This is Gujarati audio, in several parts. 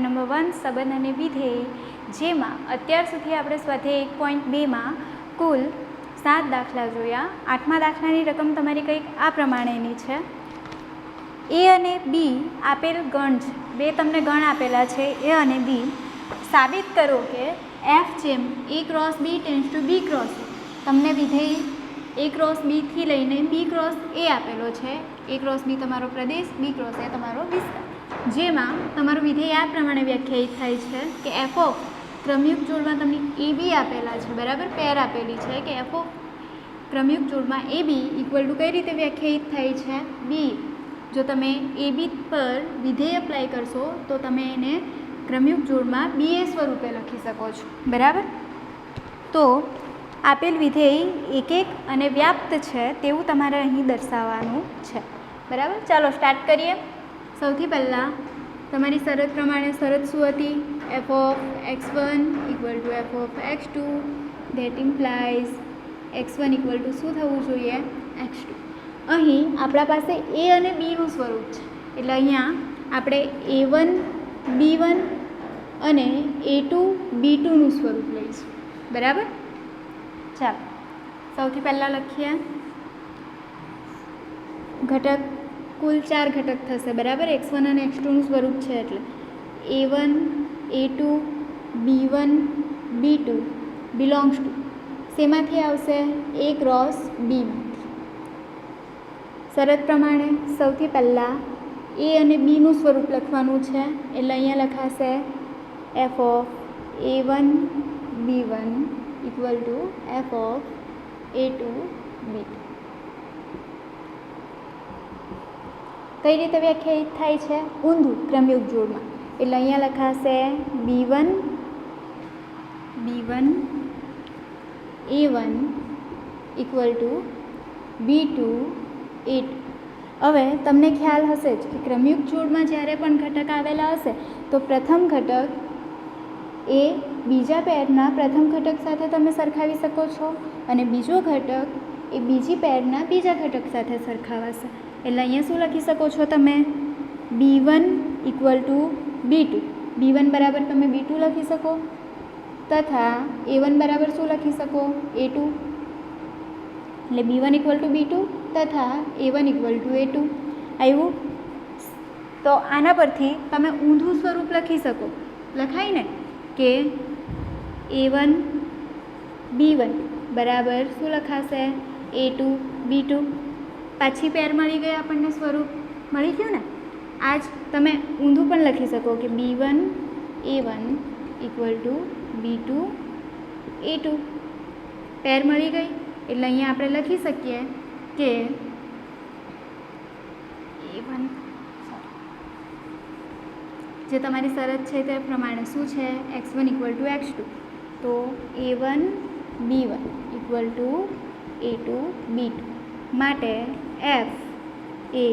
દાખલા નંબર 1 સંબંધ અને વિધેય, જેમાં અત્યાર સુધી આપણે સ્વાધ્યાય 1.2માં કુલ 7 દાખલા જોયા. 8મા દાખલાની રકમ તમારી કંઈક આ પ્રમાણેની છે. એ અને બી આપેલ ગણ છે, બે તમને ગણ આપેલા છે એ અને બી. સાબિત કરો કે એફ જેમ A cross B tends to B cross A. તમને વિધેય એ ક્રોસ બીથી લઈને બી ક્રોસ એ આપેલો છે. એ ક્રોસ બી તમારો પ્રદેશ, બી ક્રોસ એ તમારો વિસ્તાર. જેમાં તમારું વિધેય આ પ્રમાણે વ્યાખ્યાયિત થાય છે કે એફ ઓફ ક્રમયુક્ત જોડમાં તમને એ બી આપેલા છે, બરાબર, પેર આપેલી છે કે એફ ઓફ ક્રમયુક્ત જોડમાં એ બી ઇક્વલ ટુ કઈ રીતે વ્યાખ્યાયિત થાય છે, બી. જો તમે એ બી પર વિધેય એપ્લાય કરશો તો તમે એને ક્રમયુક્ત જોડમાં બી એ સ્વરૂપે લખી શકો છો, બરાબર. તો આપેલ વિધેય એક એક અને વ્યાપ્ત છે તેવું તમારે અહીં દર્શાવવાનું છે, બરાબર. ચાલો સ્ટાર્ટ કરીએ. સૌથી પહેલાં તમારી શરત પ્રમાણે શરત શું હતી? F of x1 equal to f of x2 that implies x1 equal to શું થવું જોઈએ? x2. અહીં આપણા પાસે એ અને બીનું સ્વરૂપ છે, એટલે અહીંયા આપણે a1 b1 અને a2 b2નું સ્વરૂપ લઈશું, બરાબર. ચાલો સૌથી પહેલાં લખીએ. ઘટક કુલ 4 ઘટક થશે, બરાબર. x1 અને x2નું સ્વરૂપ છે એટલે a1 a2 b1 b2 belongs to શેમાંથી આવશે? a ક્રોસ બીમાંથી. શરત પ્રમાણે સૌથી પહેલાં એ અને બીનું સ્વરૂપ લખવાનું છે, એટલે અહીંયા લખાશે F of a1 b1 equal to f of a2 b2. કઈ રીતે વ્યાખ્યાયિત થાય છે? ઊંધું ક્રમયુક્ત જોડમાં, એટલે અહીંયા લખાશે b1 a1 equal to b2 a2. હવે તમને ખ્યાલ હશે જ કે ક્રમયુક્ત જોડમાં જ્યારે પણ ઘટક આવેલા હશે તો પ્રથમ ઘટક એ બીજા પેરના પ્રથમ ઘટક સાથે તમે સરખાવી શકો છો અને બીજો ઘટક એ બીજી પેરના બીજા ઘટક સાથે સરખાવાશે. એટલે અહીંયા શું લખી શકો છો તમે? b1 equal to b2. b1 બરાબર તમે b2 લખી શકો તથા a1 બરાબર શું લખી શકો? a2. એટલે b1 ઇક્વલ ટુ b2 તથા a1 ઇક્વલ ટુ a2 આવ્યું. તો આના પરથી તમે ઊંધું સ્વરૂપ લખી શકો, લખાય ને, કે a1 b1 બરાબર શું લખાશે? a2 b2. પાછી પેર મળી ગઈ આપણને, સ્વરૂપ મળી ગયું ને. આ જ તમે ઊંધું પણ લખી શકો કે b1 a1 equal to b2 a2. પેર મળી ગઈ એટલે અહીંયા આપણે લખી શકીએ કે a1 જે તમારી શરત છે તે પ્રમાણે શું છે? x1 equal to x2. તો a1 b1 equal to a2 b2 માટે f એ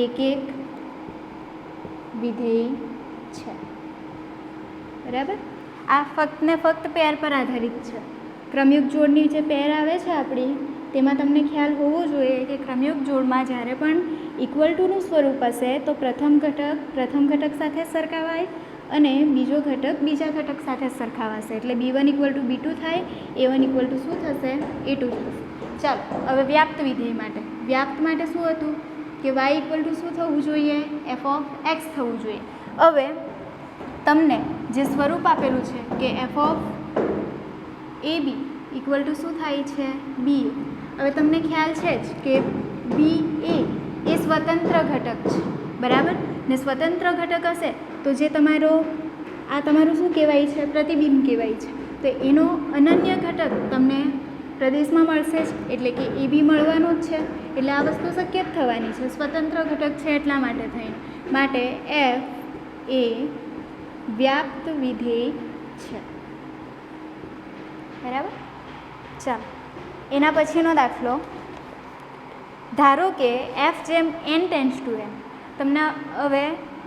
એક એક વિધેય છે, બરાબર. આ ફક્ત ને ફક્ત પેર પર આધારિત છે. ક્રમયુક્ત જોડની જે પેર આવે છે આપણી, તેમાં તમને ખ્યાલ હોવો જોઈએ કે ક્રમયુક્ત જોડમાં જ્યારે પણ ઇક્વલ ટુનું સ્વરૂપ હશે તો પ્રથમ ઘટક સાથે સરખાવાય અને બીજો ઘટક બીજા ઘટક સાથે સરખાવાશે. એટલે b1 ઇક્વલ ટુ b2 થાય, a1 ઇક્વલ ટુ શું થશે? a2 થશે. ચાલો હવે વ્યાપ્ત વિધેય માટે. વ્યાપ્ત માટે શું હતું કે y ઇક્વલ ટુ શું થવું જોઈએ? એફ ઓફ એક્સ થવું જોઈએ. હવે તમને જે સ્વરૂપ આપેલું છે કે F of A B equal to શું થાય છે? બી. હવે તમને ખ્યાલ છે જ કે બી એ સ્વતંત્ર ઘટક છે, બરાબર ને. સ્વતંત્ર ઘટક હશે તો જે તમારું શું કહેવાય છે? પ્રતિબિંબ કહેવાય છે. તો એનો અનન્ય ઘટક તમને પ્રદેશમાં મળશે જ, એટલે કે એ બી મળવાનો જ છે. એટલે આ વસ્તુ શક્ય જ થવાની છે, સ્વતંત્ર ઘટક છે એટલા માટે થઈને. માટે એફ એ વ્યાપ્ત વિધેય છે, બરાબર. ચાલો એના પછીનો દાખલો. ધારો કે એફ જેમ n ટેન્સ ટુ n. તમને હવે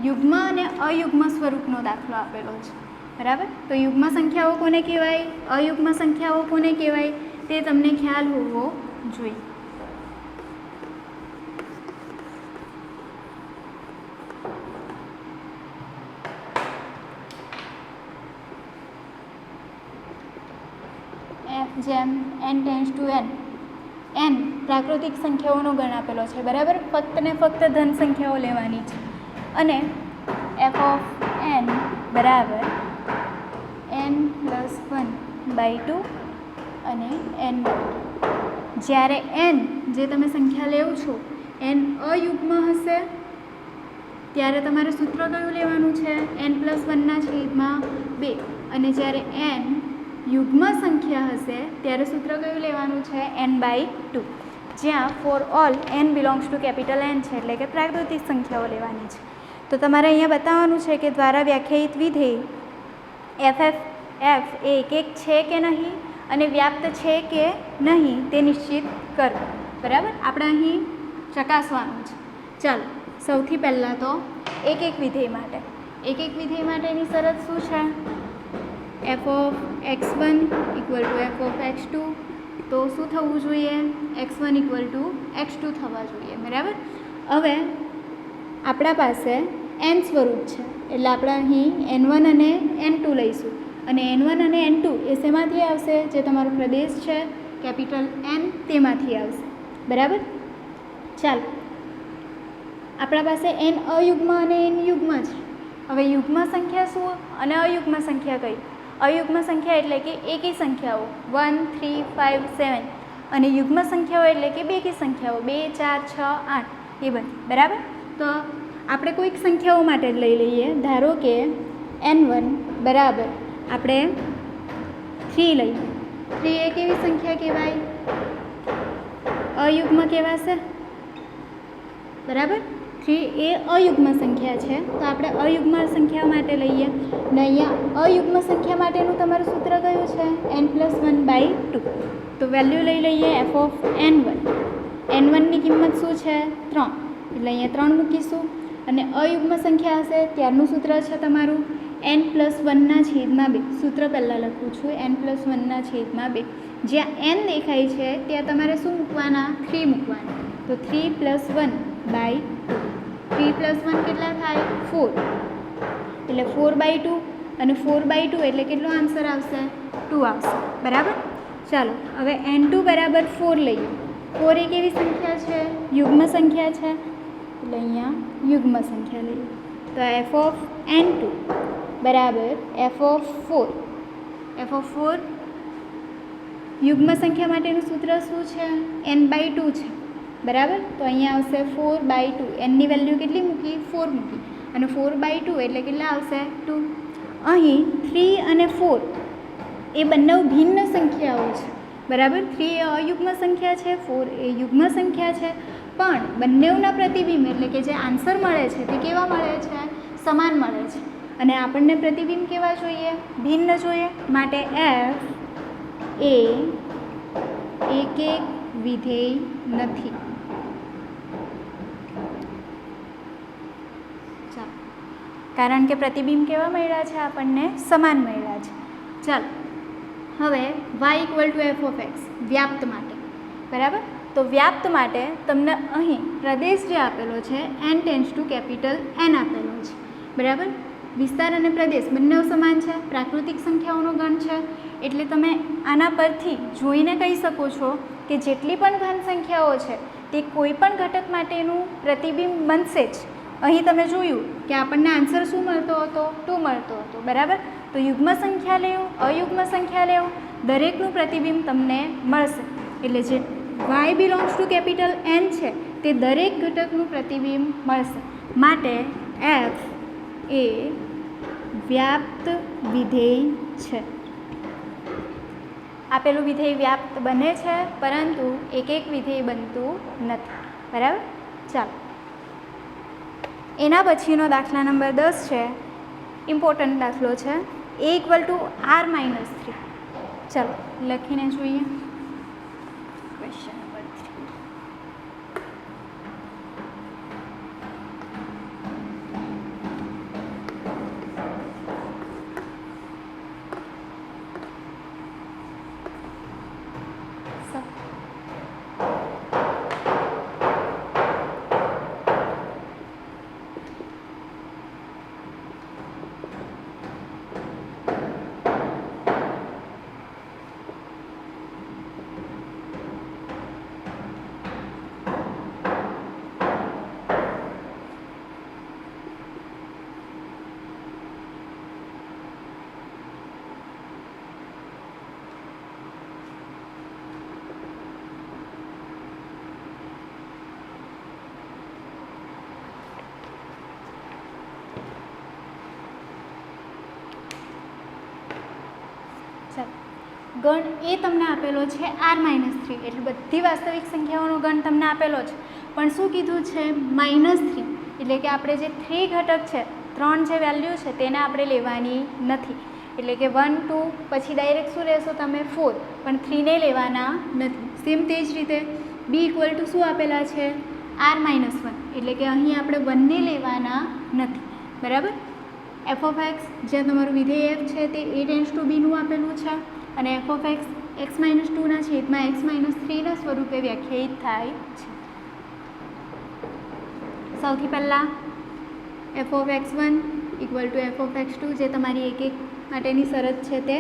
યુગ્મ અને અયુગ્મ સ્વરૂપનો દાખલો આપેલો છે, બરાબર. તો યુગ્મ સંખ્યાઓ કોને કહેવાય, અયુગ્મ સંખ્યાઓ કોને કહેવાય તે તમને ખ્યાલ હોવો જોઈએ. જેમ n ટેન્સ ટુ n પ્રાકૃતિક સંખ્યાઓનો ગણ આપેલો છે, બરાબર. ફક્ત ને ફક્ત ધન સંખ્યાઓ લેવાની છે. અને f ઓફ n બરાબર n+1/2 અને n. જ્યારે n જે તમે સંખ્યા લેવ છો n અયુગ્મ હશે ત્યારે તમારે સૂત્ર કયું લેવાનું છે? n+1/2. અને જ્યારે n યુગ્મ સંખ્યા હશે ત્યારે સૂત્ર કયું લેવાનું છે? n/2. જ્યાં for all n belongs to capital n છે, એટલે કે પ્રાકૃતિક સંખ્યાઓ લેવાની છે. તો તમારે અહીંયા બતાવવાનું છે કે દ્વારા વ્યાખ્યાયિત વિધેય f એ એક છે કે નહીં અને વ્યાપ્ત છે કે નહીં તે નિશ્ચિત કરવું, બરાબર. આપણે અહીં ચકાસવાનું છે. ચાલો, સૌથી પહેલાં તો એક વિધેય માટેની શરત શું છે? f of x1 = f of x2. તો શું થવું જોઈએ? x1 = x2 થવા જોઈએ, બરાબર. હવે આપણા પાસે n સ્વરૂપ છે એટલે આપણે અહીં n1 અને n2 લઈશું. અને n1 અને n2 એ શેમાંથી આવશે? જે તમારો પ્રદેશ છે કેપિટલ N તેમાંથી આવશે, બરાબર. ચાલો, આપણા પાસે n અયુગ્મ અને n યુગ્મ છે. હવે યુગ્મ સંખ્યા શું અને અયુગ્મ સંખ્યા કઈ? અયુગ્મ સંખ્યા એટલે કે એકી સંખ્યાઓ 1, 3, 5, 7 અને યુગ્મ સંખ્યાઓ એટલે કે બેકી સંખ્યાઓ 2, 4, 6, 8 એ બધી, બરાબર. તો આપણે કોઈક સંખ્યાઓ માટે જ લઈ લઈએ. ધારો કે n1 બરાબર આપણે 3 લઈએ. 3 એ કેવી સંખ્યા કહેવાય? અયુગ્મ કહેવાશે, બરાબર. 3 એ અયુગ્મ સંખ્યા છે, તો આપણે અયુગ્મ સંખ્યા માટે લઈએ. ને અહીંયા અયુગ્મ સંખ્યા માટેનું તમારું સૂત્ર કયું છે? n+1/2. તો વેલ્યુ લઈ લઈએ f ઓફ n1. n1ની કિંમત શું છે? 3. એટલે અહીંયા 3 મૂકીશું. અને અયુગ્મ સંખ્યા હશે ત્યારનું સૂત્ર છે તમારું n+1/2. સૂત્ર પહેલાં લખું છું, n+1/2. જ્યાં n દેખાય છે ત્યાં તમારે શું મૂકવાના? 3 મૂકવાના. તો 3+1/2. 3+1 કેટલા થાય? 4. એટલે 4/2 અને 4/2 એટલે કેટલો આન્સર આવશે? 2 આવશે, બરાબર. ચાલો, હવે n2 બરાબર 4 લઈએ. 4 એ કેવી સંખ્યા છે? યુગ્મ સંખ્યા છે, એટલે અહીંયા યુગ્મ સંખ્યા લઈએ. તો f ઓફ n2 બરાબર f ઓફ 4. f ઓફ 4 યુગ્મ સંખ્યા માટેનું સૂત્ર શું છે? n/2 છે, બરાબર. તો અહીંયા આવશે 4/2. nની વેલ્યુ કેટલી મૂકી? 4 મૂકી. અને 4/2 એટલે કેટલા આવશે? 2. અહીં 3 અને 4 એ બંને ભિન્ન સંખ્યાઓ છે, બરાબર. 3 એ અયુગ્મ સંખ્યા છે, 4 એ યુગ્મ સંખ્યા છે. પણ બંનેના પ્રતિબિંબ એટલે કે જે આન્સર મળે છે તે કેવા મળે છે? સમાન મળે છે. અને આપણને પ્રતિબિંબ કેવા જોઈએ? ભિન્ન જોઈએ. માટે f એ એક વિધેય નથી. ચાલો, કારણ કે પ્રતિબિંબ કેવા મળ્યા છે? આપણને સમાન મળ્યા છે. ચાલો, હવે y = f ઓફ x વ્યાપ્ત માટે, બરાબર. તો વ્યાપ્ત માટે તમને અહીં પ્રદેશ જે આપેલો છે n tense two capital N આપેલો છે, બરાબર. વિસ્તાર અને પ્રદેશ બંને સમાન છે, પ્રાકૃતિક સંખ્યાઓનો ગણ છે. એટલે તમે આના પરથી જોઈને કહી શકો છો કે જેટલી પણ ધન સંખ્યાઓ છે તે કોઈ પણ ઘટક માટેનું પ્રતિબિંબ બનશે જ. અહીં તમે જોયું કે આપણને આન્સર શું મળતો હતો? 2 મળતો હતો, બરાબર. તો યુગ્મ સંખ્યા લેવું, અયુગ્મ સંખ્યા લેવું, દરેકનું પ્રતિબિંબ તમને મળશે. એટલે જે y belongs to capital N છે તે દરેક ઘટકનું પ્રતિબિંબ મળશે. માટે f એ વ્યાપ્ત વિધેય છે. આપેલું વિધેય વ્યાપ્ત બને છે, પરંતુ એક વિધેય બનતું નથી, બરાબર. ચાલો, એના પછીનો દાખલા નંબર 10 છે. ઇમ્પોર્ટન્ટ દાખલો છે. a = r-3. ચાલો લખીને જોઈએ. Question number 3. ચાલો, ગણ એ તમને આપેલો છે r-3, એટલે બધી વાસ્તવિક સંખ્યાઓનો ગણ તમને આપેલો છે, પણ શું કીધું છે -3, એટલે કે આપણે જે 3 ઘટક છે, 3 જે વેલ્યુ છે તેને આપણે લેવાની નથી, એટલે કે 1 2 પછી ડાયરેક્ટ શું લેશો તમે 4, પણ 3 ને લેવાના નથી. સેમ તે જ રીતે b ઇક્વલ ટુ શું આપેલા છે r-1, એટલે કે અહીં આપણે 1 ને લેવાના નથી, બરાબર. f ઓફ x જ્યાં તમારું વિધેય f છે તે a ટેન્ડ્સ ટુ b નું આપેલું છે, અને f ઓફ x x-2 ના છેદમાં x-3 ના સ્વરૂપે વ્યાખ્યાયિત થાય છે. સૌથી પહેલાં f of x1 equal to f of x2 જે તમારી એક માટેની શરત છે તે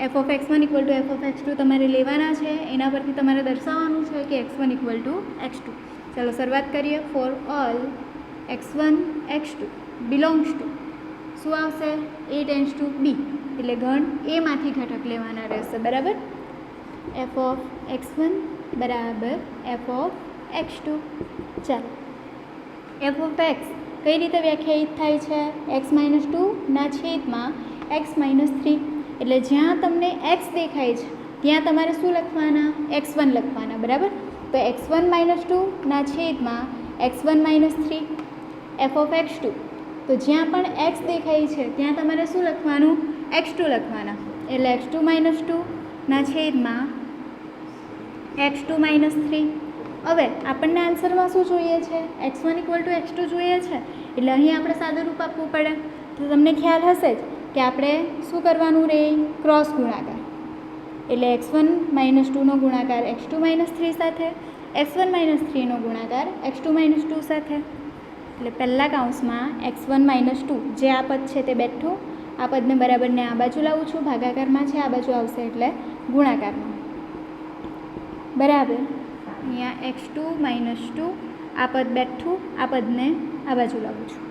f of x1 equal to f of x2 તમારે લેવાના છે, એના પરથી તમારે દર્શાવવાનું છે કે x1 ઇક્વલ ટુ x2. ચાલો શરૂઆત કરીએ. For all x1 x2 belongs to શું આવશે a ટેન્ડ્સ ટુ b, એટલે ગણ એમાંથી ઘટક લેવાના રહેશે, બરાબર. f ઓફ x1 બરાબર f ઓફ x2. ચાલો f ઓફ x કઈ રીતે વ્યાખ્યાયિત થાય છે x-2 ના છેદમાં x-3, એટલે જ્યાં તમને x દેખાય છે ત્યાં તમારે શું લખવાના x1 લખવાના, બરાબર. તો x1-2 ના છેદમાં x1-3. f ઓફ x2 તો જ્યાં પણ x દેખાય છે ત્યાં તમારે શું લખવાનું x2 લખવાના, એટલે x2-2 ના છેદમાં x2-3. હવે આપણને આન્સરમાં શું જોઈએ છે x1 ઇક્વલ ટુ x2 જોઈએ છે, એટલે અહીં આપણે સાદું રૂપ આપવું પડે. તો તમને ખ્યાલ હશે જ કે આપણે શું કરવાનું રહે ક્રોસ ગુણાકાર, એટલે x1-2 નો ગુણાકાર x2-3 સાથે, x1-3 નો ગુણાકાર x2-2 સાથે. એટલે પહેલા કૌંસમાં x1-2 જે આ પદ છે તે બેઠું, આ પદને બરાબરને આ બાજુ લાવું છું, ભાગાકારમાં છે, આ બાજુ આવશે એટલે ગુણાકારમાં, બરાબર. અહીંયા x2-2 આ પદ બેઠું, આ પદને આ બાજુ લાવું છું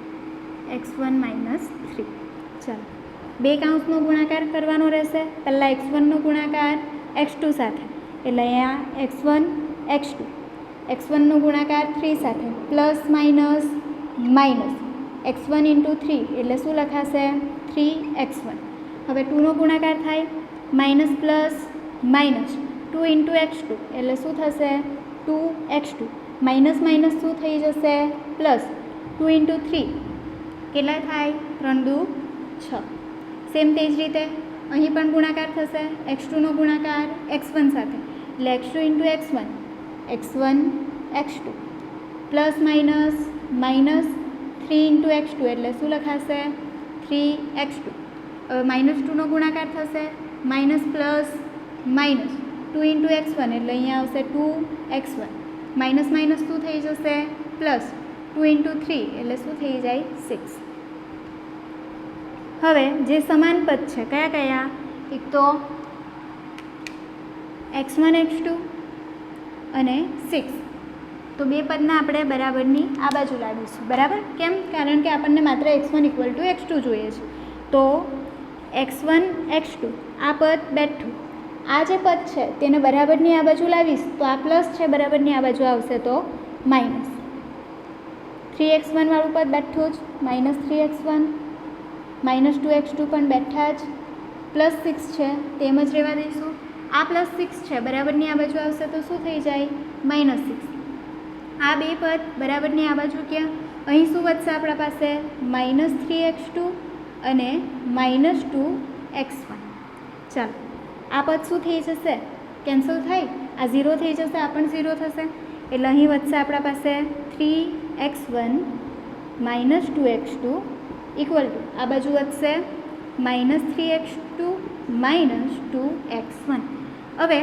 x1-3. ચાલો બે કૌંસનો ગુણાકાર કરવાનો રહેશે. પહેલાં x1 નો ગુણાકાર x2 સાથે, એટલે અહીંયા x1 x2, x1 નો ગુણાકાર 3 સાથે, પ્લસ માઇનસ માઇનસ x1 × 3 એટલે શું લખાશે 3x1. હવે 2 નો ગુણાકાર થાય, માઇનસ પ્લસ માઇનસ 2 × x2 એટલે શું થશે 2x2, માઇનસ માઇનસ શું થઈ જશે પ્લસ 2 × 3 કેટલા થાય 3 2 6. સેમ તે જ રીતે અહીં પણ ગુણાકાર થશે, x2 નો ગુણાકાર x1 સાથે, એટલે x2 × x1, x1 x2, plus minus minus 3 × x2 એટલે શું લખાશે 3x2. હવે -2 નો ગુણાકાર થશે, માઇનસ પ્લસ માઇનસ 2 × x1 એટલે અહીંયા આવશે 2x1, માઇનસ માઇનસ શું થઈ જશે પ્લસ 2 × 3 એટલે શું થઈ જાય 6. હવે જે સમાન પદ છે કયા કયા, એક તો x1 x2 અને 6, તો બે પદને આપણે બરાબરની આ બાજુ લાવીશું, બરાબર. કેમ? કારણ કે આપણને માત્ર x1 ઇક્વલ ટુ x2 જોઈએ છે. તો x1 x2 આ પદ બેઠું, આ જે પદ છે તેને બરાબરની આ બાજુ લાવીશ તો આ પ્લસ છે, બરાબરની આ બાજુ આવશે તો માઇનસ. 3x1 વાળું પદ બેઠું જ, -3x1, -2x2 પણ બેઠા જ, પ્લસ 6 છે તેમ જ રહેવા દઈશું. આ પ્લસ 6 છે બરાબરની આ બાજુ આવશે તો શું થઈ જાય -6. આ બે પદ બરાબરની આ બાજુ ક્યાં, અહીં શું વધશે આપણા પાસે -3x2 અને -2x1. ચાલો આ પદ શું થઈ જશે કેન્સલ થાય, આ 0 થઈ જશે, આ પણ 0 થશે, એટલે અહીં વધશે આપણા પાસે 3x1 -2x2 ઇક્વલ ટુ આ બાજુ વધશે -3x2 -2x1. હવે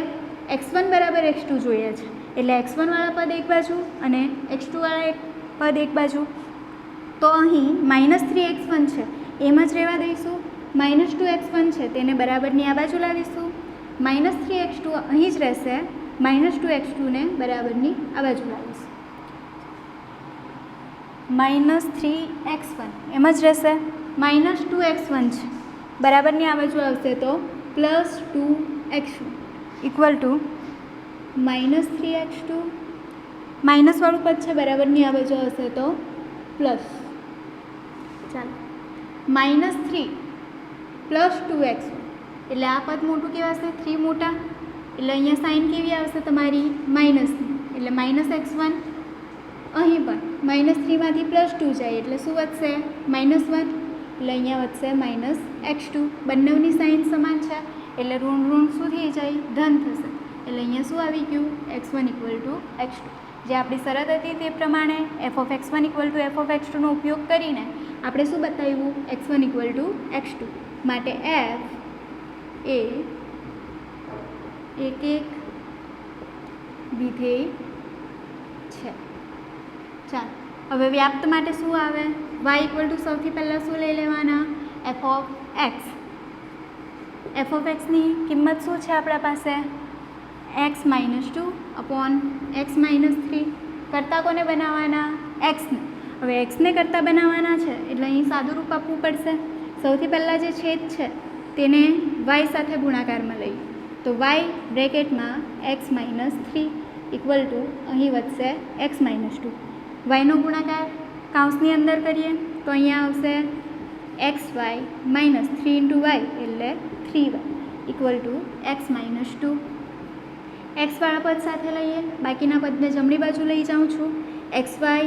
x1 બરાબર x2 જોઈએ છે, એટલે x1 વાળા પદ એક બાજુ અને x2 વાળા પદ એક બાજુ. તો અહીં -3x1 છે એમ જ રહેવા દઈશું, -2x1 છે તેને બરાબરની આ બાજુ લાવીશું, -3x2 અહીં જ રહેશે, -2x2 ને બરાબરની આ બાજુ લાવીશું, -3x1 એમ જ રહેશે, -2x1 છે બરાબરની આ બાજુ આવશે તો +2x2 equal to -3x2, minus વાળું પદ છે બરાબરની આ બાજુ આવશે તો પ્લસ. ચાલો -3 + 2x1 એટલે આ પદ મોટું કહેવાશે, 3 મોટા, એટલે અહીંયા સાઇન કેવી આવશે તમારી માઇનસની, એટલે -x1. અહીં પણ -3 માંથી +2 જાય એટલે શું વધશે -1, એટલે અહીંયા વધશે -x2. બંનેની સાઇન સમાન છે એટલે ઋણ શું થઈ જાય, ધન થશે. એટલે અહીંયા શું આવી ગયું, x1 = x2. જે આપણી શરત હતી તે પ્રમાણે f(x1 = f(x2) નો ઉપયોગ કરીને આપણે શું બતાવ્યું, x1 = x2. માટે f એ એક વિધેય છે. ચાલો હવે વ્યાપ્ત માટે શું આવે, y = સૌથી પહેલાં શું લઈ લેવાના, f(x). f(x)ની કિંમત શું છે આપણા પાસે, x - 2 / x - 3. કરતાં કોને બનાવવાના, x ને. હવે xને કરતાં બનાવવાના છે એટલે અહીં સાદું રૂપ આપવું પડશે. સૌથી પહેલાં જે છેદ છે તેને y સાથે ગુણાકારમાં લઈએ તો y બ્રેકેટમાં x - 3 = અહીં વધશે x - 2. yનો ગુણાકાર કૌંસની અંદર કરીએ તો અહીંયા આવશે xy - 3 × y એટલે 3y = x - 2. x વાળા પદ સાથે લઈએ, બાકીના પદને જમણી બાજુ લઈ જાઉં છું. xy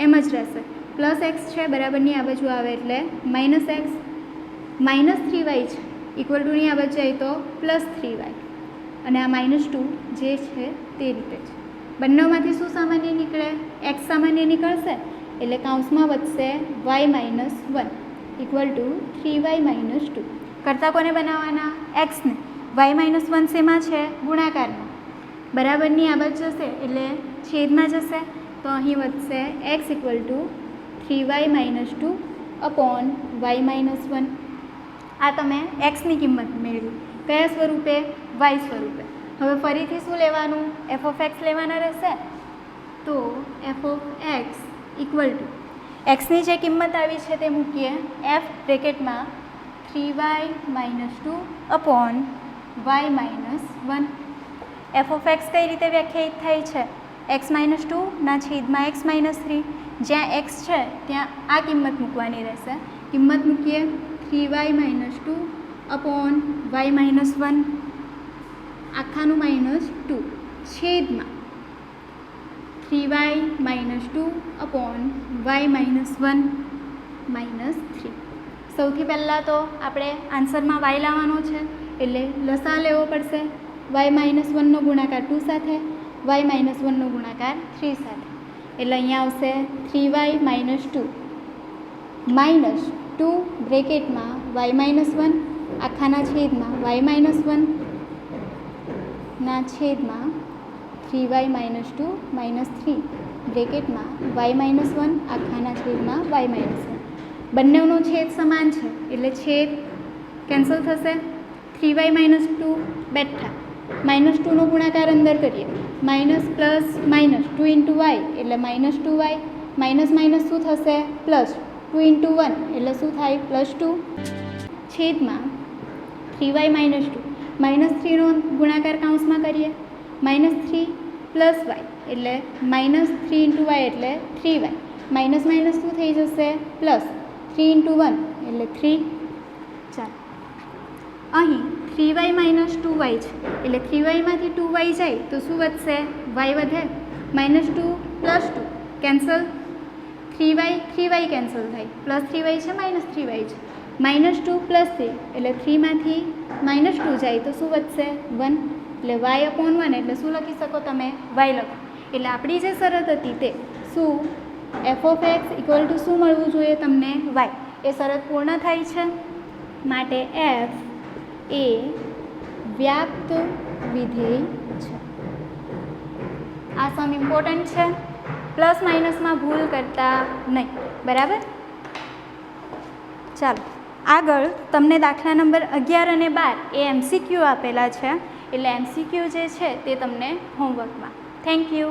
એમ જ રહેશે, +x છે બરાબરની આ બાજુ આવે એટલે -x, -3y છે ઇક્વલટુની આ બાજુ જાય તો +3y, અને આ -2 જે છે તે રીતે જ. બંનેમાંથી શું સામાન્ય નીકળે, x સામાન્ય નીકળશે એટલે કૌંસમાં વધશે y - 1 = 3y - 2. કરતાં કોને બનાવવાના, x ને. y - 1 શેમાં છે, ગુણાકારમાં. બરાબરની આ બાજુ જશે એટલે છેદમાં જશે તો અહીં વધશે x = 3y - 2 / y - 1. આ તમે xની કિંમત મેળવી, કયા સ્વરૂપે, y સ્વરૂપે. હવે ફરીથી શું લેવાનું, f(x) લેવાના રહેશે. તો f(x) = xની જે કિંમત આવી છે તે મૂકીએ, f બ્રેકેટમાં 3y - 2 / y - 1. f(x) કઈ રીતે વ્યાખ્યાયિત થાય છે, x - 2 ના છેદમાં x - 3. જ્યાં x છે ત્યાં આ કિંમત મૂકવાની રહેશે. કિંમત મૂકીએ 3y - 2 / y - 1 આખાનું -2 છેદમાં 3y - 2 / y - 1 -3. સૌથી પહેલાં તો આપણે આન્સરમાં y લાવવાનો છે એટલે લસા લેવો પડશે. y - 1નો ગુણાકાર 2 સાથે, y - 1નો ગુણાકાર 3 સાથે, એટલે અહીંયા આવશે 3y - 2 -2 બ્રેકેટમાં y - 1 આખાના છેદમાં y - 1 ના છેદમાં 3y - 2 -3 બ્રેકેટમાં y - 1 આખાના છેદમાં y - 1. બંનેનો છેદ સમાન છે એટલે છેદ કેન્સલ થશે. 3y - 2 બેઠા, -2નો ગુણાકાર અંદર કરીએ, માઇનસ પ્લસ -2 × y એટલે -2y, માઇનસ શું થશે, +2 × 1 એટલે શું થાય, +2 છેદમાં 3y - 2 -3નો ગુણાકાર કૌંસમાં કરીએ, -3 + y એટલે -3 × y એટલે 3y, માઇનસ શું થઈ જશે, +3 × 1 એટલે 3. ચાલો અહીં 3y - 2y છે એટલે 3y માંથી 2y જાય તો શું વધશે, y વધે. -2 + 2 કેન્સલ, 3y કેન્સલ થાય, +3y છે -3y છે, -2 + 3 એટલે 3 માંથી -2 જાય તો શું વધશે, 1. એટલે y/1 એટલે શું લખી શકો તમે, y લખો. એટલે આપણી જે શરત હતી તે શું, f(x) = શું મળવું જોઈએ તમને, y. એ શરત પૂર્ણ થાય છે. માટે f એ વ્યાપ્ત વિધેય છે. આ સમ ઇમ્પોર્ટન્ટ છે, પ્લસ માઇનસમાં ભૂલ કરતા નહીં, બરાબર. ચાલો આગળ તમને દાખલા નંબર 11 અને 12 એ MCQ આપેલા છે એટલે MCQ જે છે તે તમને હોમવર્કમાં. Thank you.